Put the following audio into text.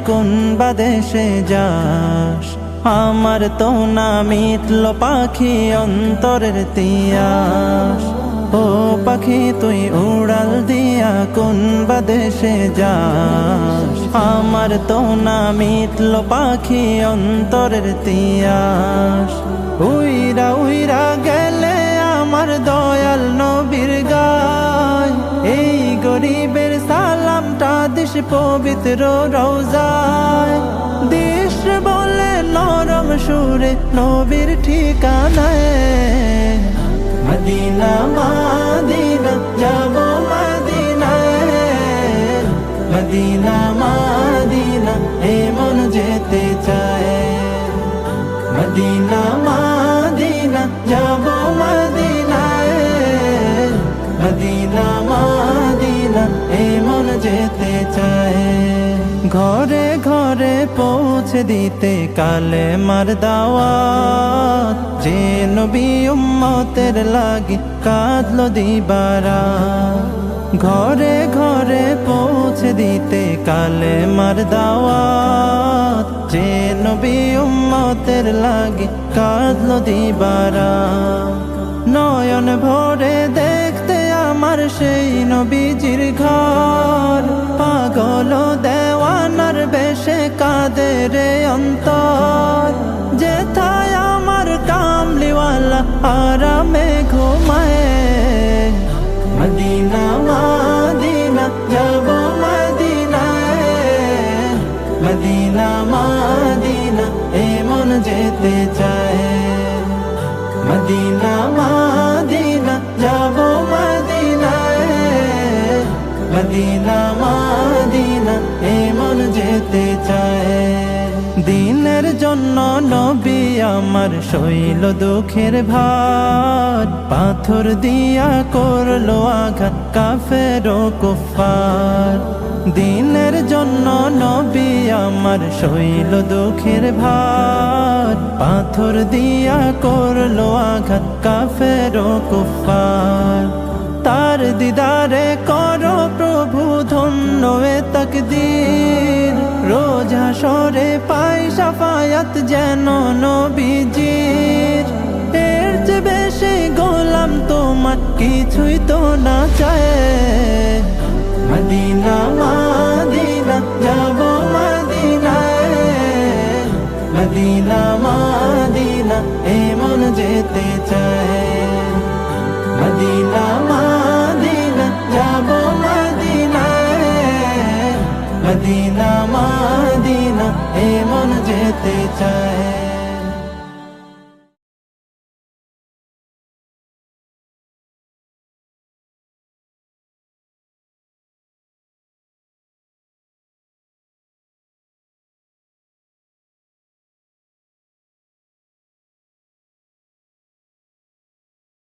কোন বাদেশে যাস, আমার তো না মিটল পাখি অন্তরের তিয়াস। ও পাখি তুই উড়াল দিয়া কোন বাদেশে যাস, আমার তো না মিটল পাখি অন্তরের তিয়াস। উইরা উইরা গেলে আমার দয়াল নবীর গায়, এই গরিবের সালামটা দিস পবিত্র রওজায়। দিস বলে নরম সুরে নবীর ঠিকানায়, মদিনা মদিনা যাব মদিনায়, মদিনা মদিনা এ মন যেতে চায়। মদিনা মদিনা যাব মদিনায়, মদিনা মদিনা এ মন যেতে চায়। ঘরে ঘরে পৌঁছে দিতে কালে মার দাওয়াত, যে নবী উম্মতের লাগি কাঁদলো দিবারাত। ঘরে ঘরে পৌঁছে দিতে কালে মার দাওয়াত, যে নবী উম্মতের লাগি কাঁদলো দিবারাত। নয়ন ভরে দেখতে আমার সেই নবীজির ঘর, পাগল দেওয়ানার বেশে কাঁদে রে অন্তর। যেথায় আমার কামলিওয়ালা আরামে ঘুমায়, মদিনা মদিনা যাব মদিনায়, মদিনা মদিনা এ মন যেতে চায়। মদিনা মদিনা যাব মদিনায়, মদিনা মদিনা এ মন যেতে চায়। দিনের জন্য নবী আমার সইল দুঃখের ভার, পাথর দিয়া করলো আঘাত কাফের ও কুফার। দিনের জন্য নবী আমার সইল দুঃখের ভার, পাথর দিয়া করলো আঘাত কাফের ও কুফার। তার দিদারে করো প্রভু ধন্য এ তাকদীর, রোজ হাসরে পাই শাফায়াত যেন নবীজির। এর চেয়ে বেশি গোলাম তোমার কিছুই তো না চায়। মদিনা মদিনা যাব মদিনায়, মদিনা মদিনা এ মন যেতে চায়।